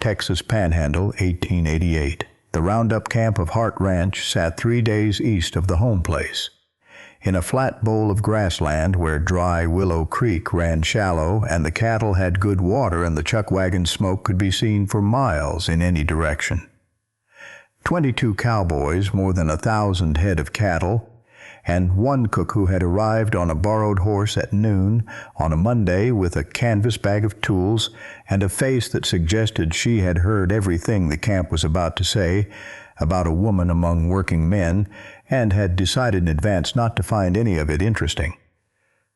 Texas Panhandle, 1888. The roundup camp of Hart Ranch sat 3 days east of the home place. In a flat bowl of grassland where dry Willow Creek ran shallow and the cattle had good water and the chuck wagon smoke could be seen for miles in any direction. 22 cowboys, more than 1,000 head of cattle, and one cook who had arrived on a borrowed horse at noon on a Monday with a canvas bag of tools and a face that suggested she had heard everything the camp was about to say about a woman among working men and had decided in advance not to find any of it interesting.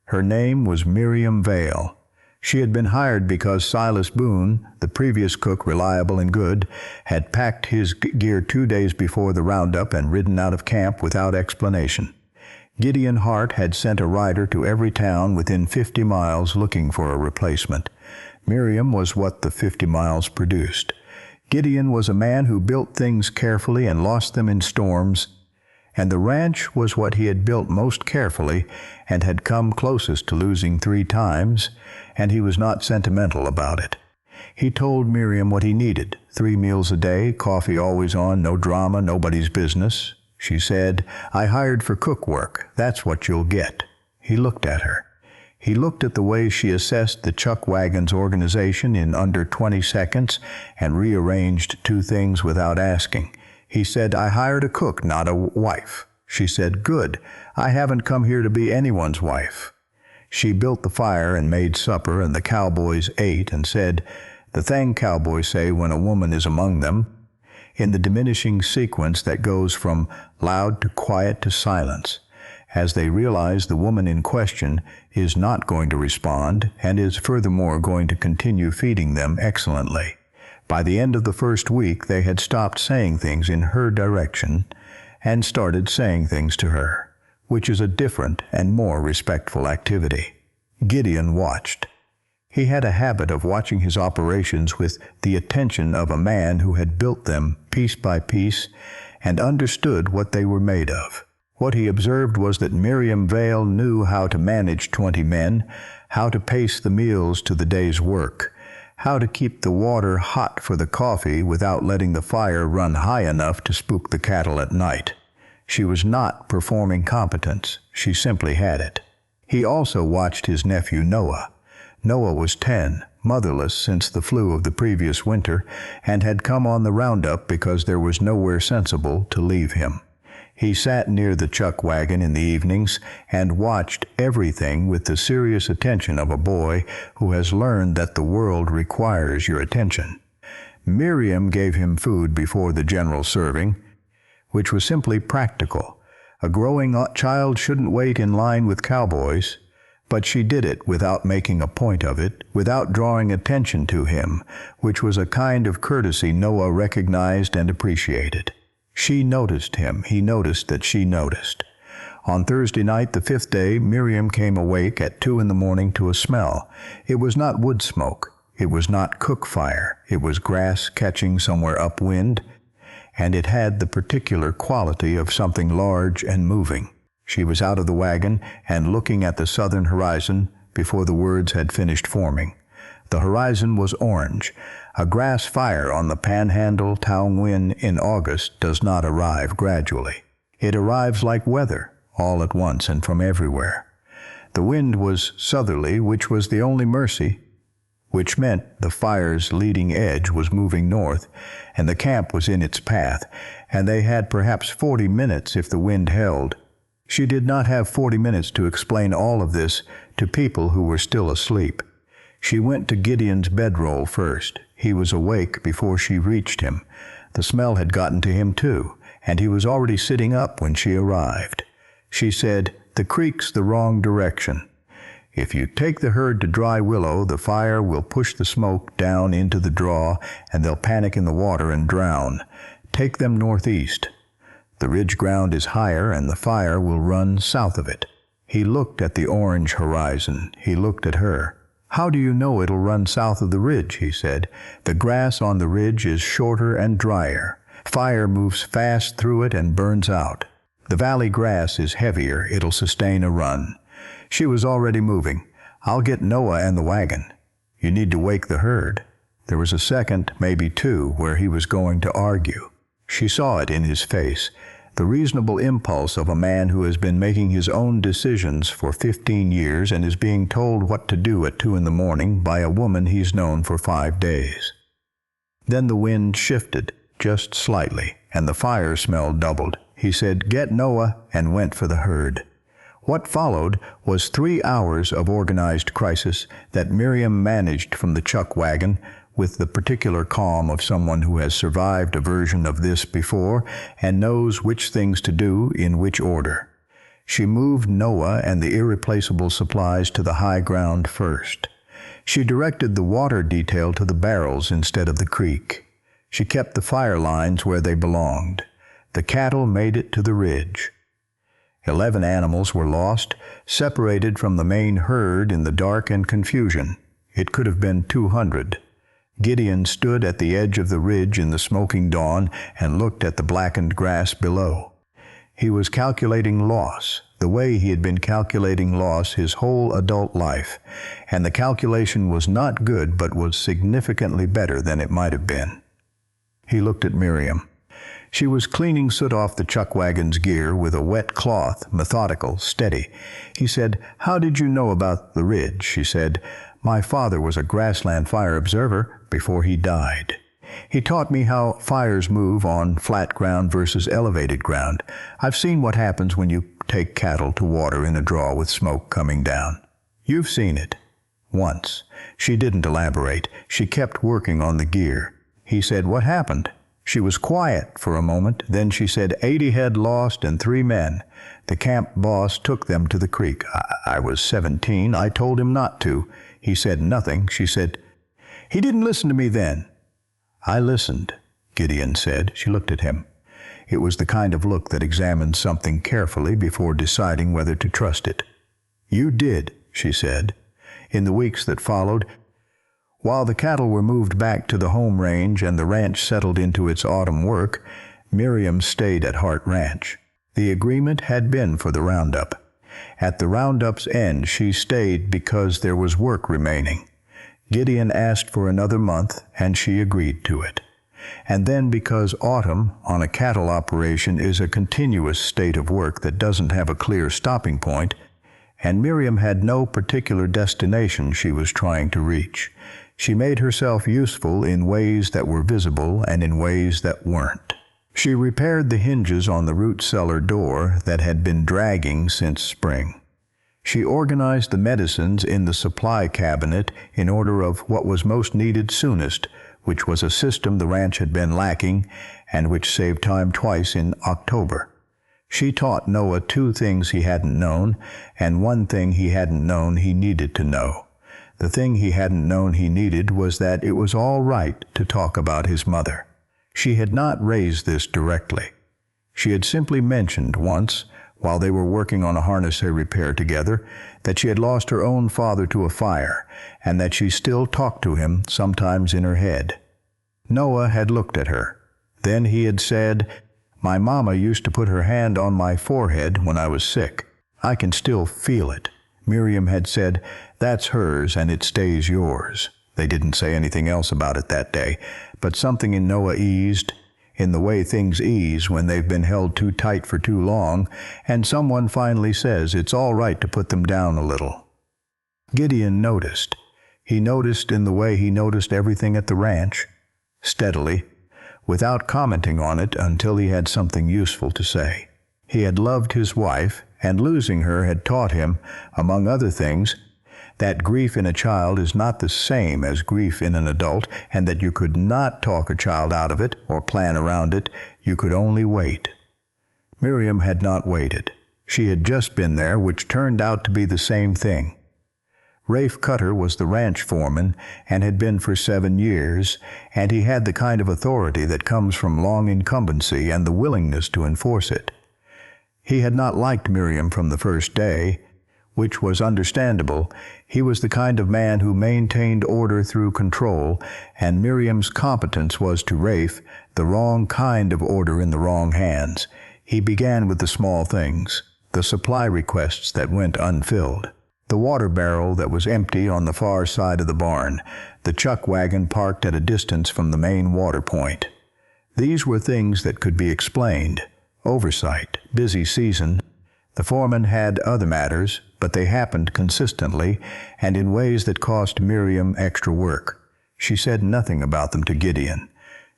Her name was Miriam Vale. She had been hired because Silas Boone, the previous cook, reliable and good, had packed his gear 2 days before the roundup and ridden out of camp without explanation. Gideon Hart had sent a rider to every town within 50 miles looking for a replacement. Miriam was what the 50 miles produced. Gideon was a man who built things carefully and lost them in storms, and the ranch was what he had built most carefully and had come closest to losing 3 times, and he was not sentimental about it. He told Miriam what he needed: 3 meals a day, coffee always on, no drama, nobody's business. She said, "I hired for cook work. That's what you'll get." He looked at her. He looked at the way she assessed the chuck wagon's organization in under 20 seconds and rearranged 2 things without asking. He said, "I hired a cook, not a wife." She said, "Good. I haven't come here to be anyone's wife." She built the fire and made supper, and the cowboys ate and said, the thing cowboys say when a woman is among them, in the diminishing sequence that goes from loud to quiet to silence, as they realize the woman in question is not going to respond and is furthermore going to continue feeding them excellently. By the end of the first week, they had stopped saying things in her direction and started saying things to her, which is a different and more respectful activity. Gideon watched. He had a habit of watching his operations with the attention of a man who had built them piece by piece and understood what they were made of. What he observed was that Miriam Vale knew how to manage 20 men, how to pace the meals to the day's work, how to keep the water hot for the coffee without letting the fire run high enough to spook the cattle at night. She was not performing competence. She simply had it. He also watched his nephew Noah. Noah was 10, motherless since the flu of the previous winter, and had come on the roundup because there was nowhere sensible to leave him. He sat near the chuck wagon in the evenings and watched everything with the serious attention of a boy who has learned that the world requires your attention. Miriam gave him food before the general serving, which was simply practical. A growing child shouldn't wait in line with cowboys, but she did it without making a point of it, without drawing attention to him, which was a kind of courtesy Noah recognized and appreciated. She noticed him. He noticed that she noticed. On Thursday night, the 5th day, Miriam came awake at 2 in the morning to a smell. It was not wood smoke. It was not cook fire. It was grass catching somewhere upwind, and it had the particular quality of something large and moving. She was out of the wagon and looking at the southern horizon before the words had finished forming. The horizon was orange. A grass fire on the Panhandle town wind in August does not arrive gradually. It arrives like weather, all at once and from everywhere. The wind was southerly, which was the only mercy, which meant the fire's leading edge was moving north, and the camp was in its path, and they had perhaps 40 minutes if the wind held. She did not have 40 minutes to explain all of this to people who were still asleep. She went to Gideon's bedroll first. He was awake before she reached him. The smell had gotten to him too, and he was already sitting up when she arrived. She said, "The creek's the wrong direction. If you take the herd to Dry Willow, the fire will push the smoke down into the draw, and they'll panic in the water and drown. Take them northeast. The ridge ground is higher, and the fire will run south of it." He looked at the orange horizon. He looked at her. "How do you know it'll run south of the ridge?" he said. "The grass on the ridge is shorter and drier. Fire moves fast through it and burns out. The valley grass is heavier. It'll sustain a run." She was already moving. "I'll get Noah and the wagon." "You need to wake the herd." There was a second, maybe two, where he was going to argue. She saw it in his face, the reasonable impulse of a man who has been making his own decisions for 15 years and is being told what to do at 2 in the morning by a woman he's known for 5 days. Then the wind shifted, just slightly, and the fire smell doubled. He said, "Get Noah," and went for the herd. What followed was 3 hours of organized crisis that Miriam managed from the chuck wagon with the particular calm of someone who has survived a version of this before and knows which things to do in which order. She moved Noah and the irreplaceable supplies to the high ground first. She directed the water detail to the barrels instead of the creek. She kept the fire lines where they belonged. The cattle made it to the ridge. 11 animals were lost, separated from the main herd in the dark and confusion. It could have been 200. Gideon stood at the edge of the ridge in the smoking dawn and looked at the blackened grass below. He was calculating loss, the way he had been calculating loss his whole adult life, and the calculation was not good but was significantly better than it might have been. He looked at Miriam. She was cleaning soot off the chuck wagon's gear with a wet cloth, methodical, steady. He said, "How did you know about the ridge?" She said, "My father was a grassland fire observer before he died. He taught me how fires move on flat ground versus elevated ground. I've seen what happens when you take cattle to water in a draw with smoke coming down. You've seen it." Once. She didn't elaborate. She kept working on the gear. He said, "What happened?" She was quiet for a moment. Then she said, 80 head lost and 3 men. The camp boss took them to the creek. I was 17. I told him not to. He said nothing. She said, "He didn't listen to me then." "I listened," Gideon said. She looked at him. It was the kind of look that examines something carefully before deciding whether to trust it. "You did," she said. In the weeks that followed, while the cattle were moved back to the home range and the ranch settled into its autumn work, Miriam stayed at Hart Ranch. The agreement had been for the roundup. At the roundup's end, she stayed because there was work remaining. Gideon asked for another month, and she agreed to it. And then because autumn on a cattle operation is a continuous state of work that doesn't have a clear stopping point, and Miriam had no particular destination she was trying to reach, she made herself useful in ways that were visible and in ways that weren't. She repaired the hinges on the root cellar door that had been dragging since spring. She organized the medicines in the supply cabinet in order of what was most needed soonest, which was a system the ranch had been lacking and which saved time twice in October. She taught Noah 2 things he hadn't known, and 1 thing he hadn't known he needed to know. The thing he hadn't known he needed was that it was all right to talk about his mother. She had not raised this directly. She had simply mentioned once, while they were working on a harness repair together, that she had lost her own father to a fire, and that she still talked to him, sometimes in her head. Noah had looked at her. Then he had said, "My mama used to put her hand on my forehead when I was sick. I can still feel it." Miriam had said, "That's hers and it stays yours." They didn't say anything else about it that day, but something in Noah eased, in the way things ease when they've been held too tight for too long, and someone finally says it's all right to put them down a little. Gideon noticed. He noticed in the way he noticed everything at the ranch, steadily, without commenting on it until he had something useful to say. He had loved his wife, and losing her had taught him, among other things, that grief in a child is not the same as grief in an adult, and that you could not talk a child out of it or plan around it. You could only wait. Miriam had not waited. She had just been there, which turned out to be the same thing. Rafe Cutter was the ranch foreman and had been for 7 years, and he had the kind of authority that comes from long incumbency and the willingness to enforce it. He had not liked Miriam from the first day, which was understandable. He was the kind of man who maintained order through control, and Miriam's competence was to Rafe the wrong kind of order in the wrong hands. He began with the small things, the supply requests that went unfilled. the water barrel that was empty on the far side of the barn, the chuck wagon parked at a distance from the main water point. These were things that could be explained. Oversight, busy season. The foreman had other matters, but they happened consistently and in ways that cost Miriam extra work. She said nothing about them to Gideon.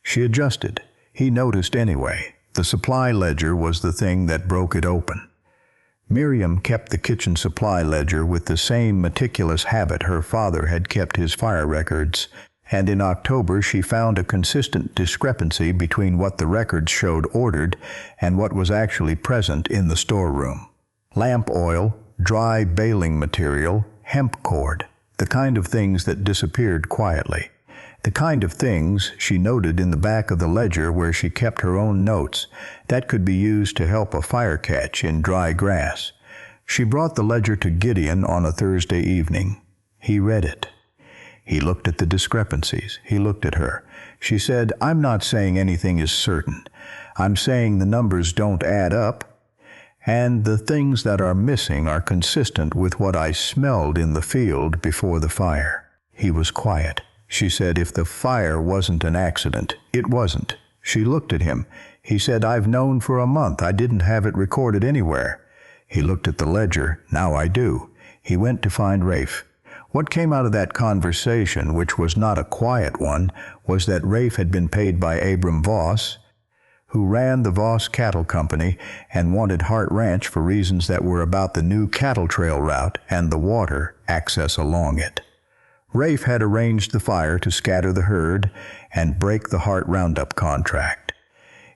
She adjusted. He noticed anyway. The supply ledger was the thing that broke it open. Miriam kept the kitchen supply ledger with the same meticulous habit her father had kept his fire records, and in October she found a consistent discrepancy between what the records showed ordered and what was actually present in the storeroom. Lamp oil, dry baling material, hemp cord, the kind of things that disappeared quietly. The kind of things, she noted in the back of the ledger where she kept her own notes, that could be used to help a fire catch in dry grass. She brought the ledger to Gideon on a Thursday evening. He read it. He looked at the discrepancies. He looked at her. She said, "I'm not saying anything is certain. I'm saying the numbers don't add up, and the things that are missing are consistent with what I smelled in the field before the fire." He was quiet. She said, "If the fire wasn't an accident." It wasn't. She looked at him. He said, "I've known for a month. I didn't have it recorded anywhere." He looked at the ledger. "Now I do." He went to find Rafe. What came out of that conversation, which was not a quiet one, was that Rafe had been paid by Abram Voss, who ran the Voss Cattle Company and wanted Hart Ranch for reasons that were about the new cattle trail route and the water access along it. Rafe had arranged the fire to scatter the herd and break the Hart roundup contract.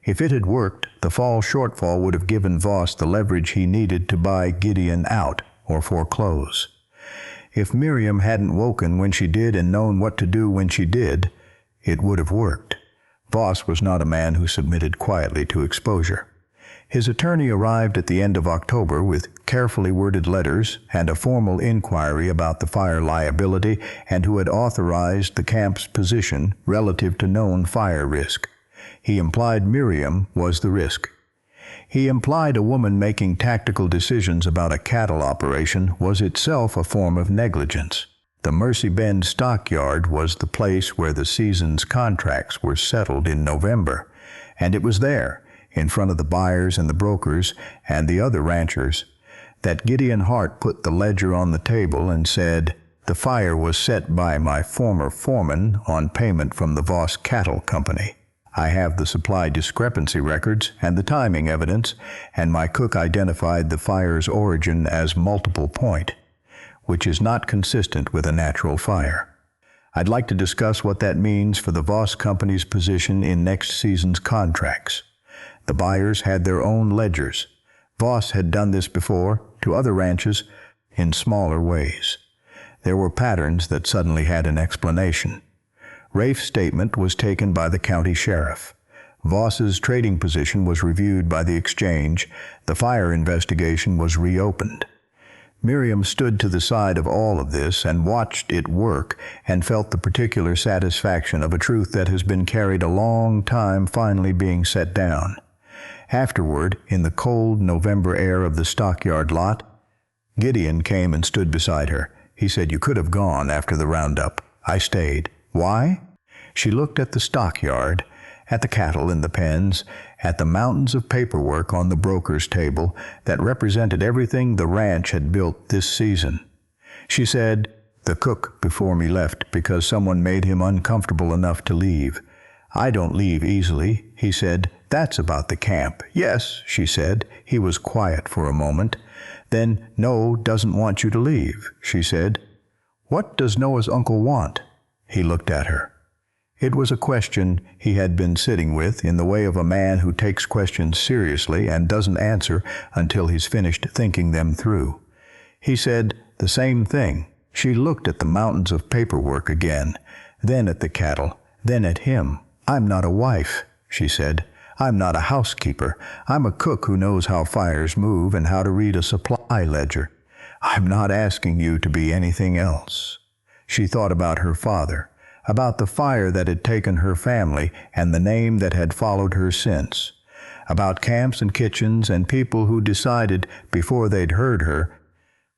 If it had worked, the fall shortfall would have given Voss the leverage he needed to buy Gideon out or foreclose. If Miriam hadn't woken when she did and known what to do when she did, it would have worked. Voss was not a man who submitted quietly to exposure. His attorney arrived at the end of October with carefully worded letters and a formal inquiry about the fire liability and who had authorized the camp's position relative to known fire risk. He implied Miriam was the risk. He implied a woman making tactical decisions about a cattle operation was itself a form of negligence. The Mercy Bend stockyard was the place where the season's contracts were settled in November, and it was there, in front of the buyers and the brokers and the other ranchers, that Gideon Hart put the ledger on the table and said, "The fire was set by my former foreman on payment from the Voss Cattle Company. I have the supply discrepancy records and the timing evidence, and my cook identified the fire's origin as multiple point, which is not consistent with a natural fire. I'd like to discuss what that means for the Voss Company's position in next season's contracts." The buyers had their own ledgers. Voss had done this before, to other ranches, in smaller ways. There were patterns that suddenly had an explanation. Rafe's statement was taken by the county sheriff. Voss's trading position was reviewed by the exchange. The fire investigation was reopened. Miriam stood to the side of all of this and watched it work and felt the particular satisfaction of a truth that has been carried a long time finally being set down. Afterward, in the cold November air of the stockyard lot, Gideon came and stood beside her. He said, "You could have gone after the roundup. I stayed." "Why?" She looked at the stockyard, at the cattle in the pens, at the mountains of paperwork on the broker's table that represented everything the ranch had built this season. She said, "The cook before me left because someone made him uncomfortable enough to leave. I don't leave easily." He said, "That's about the camp." "Yes," she said. He was quiet for a moment. Then, "No doesn't want you to leave," she said. "What does Noah's uncle want?" He looked at her. It was a question he had been sitting with in the way of a man who takes questions seriously and doesn't answer until he's finished thinking them through. He said the same thing. She looked at the mountains of paperwork again, then at the cattle, then at him. "I'm not a wife," she said. "I'm not a housekeeper. I'm a cook who knows how fires move and how to read a supply ledger. I'm not asking you to be anything else." She thought about her father, about the fire that had taken her family and the name that had followed her since, about camps and kitchens and people who decided, before they'd heard her,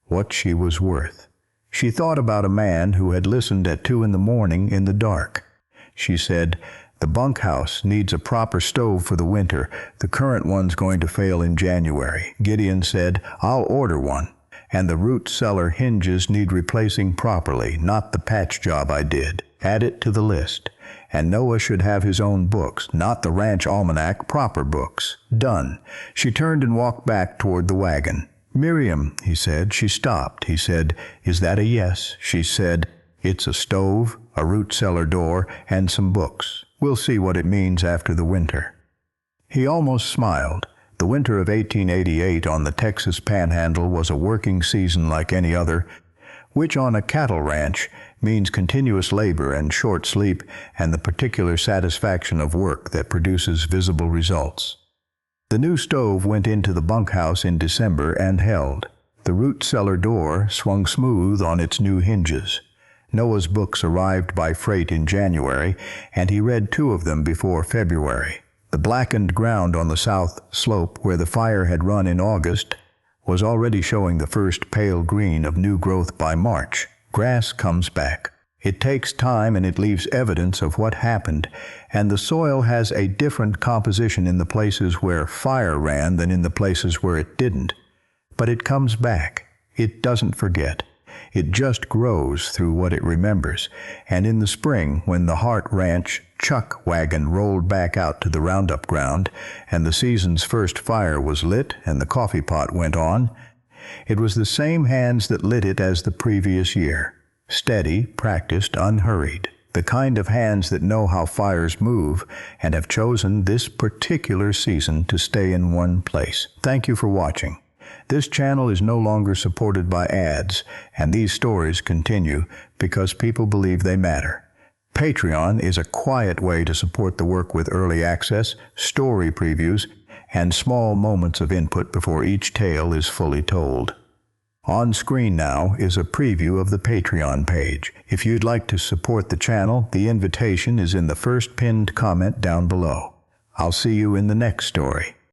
what she was worth. She thought about a man who had listened at 2 a.m. in the dark. She said, "The bunkhouse needs a proper stove for the winter. The current one's going to fail in January." Gideon said, "I'll order one. And the root cellar hinges need replacing properly, not the patch job I did. Add it to the list. And Noah should have his own books, not the ranch almanac, proper books." Done. She turned and walked back toward the wagon. "Miriam," he said. She stopped. He said, "Is that a yes?" She said, "It's a stove, a root cellar door, and some books. We'll see what it means after the winter." He almost smiled. The winter of 1888 on the Texas Panhandle was a working season like any other, which on a cattle ranch means continuous labor and short sleep and the particular satisfaction of work that produces visible results. The new stove went into the bunkhouse in December and held. The root cellar door swung smooth on its new hinges. Noah's books arrived by freight in January, and he read 2 of them before February. The blackened ground on the south slope where the fire had run in August was already showing the first pale green of new growth by March. Grass comes back. It takes time and it leaves evidence of what happened, and the soil has a different composition in the places where fire ran than in the places where it didn't. But it comes back. It doesn't forget. It just grows through what it remembers. And in the spring, when the Hart Ranch chuck wagon rolled back out to the roundup ground, and the season's first fire was lit and the coffee pot went on, it was the same hands that lit it as the previous year. Steady, practiced, unhurried. The kind of hands that know how fires move and have chosen this particular season to stay in one place. Thank you for watching. This channel is no longer supported by ads, and these stories continue because people believe they matter. Patreon is a quiet way to support the work with early access, story previews, and small moments of input before each tale is fully told. On screen now is a preview of the Patreon page. If you'd like to support the channel, the invitation is in the first pinned comment down below. I'll see you in the next story.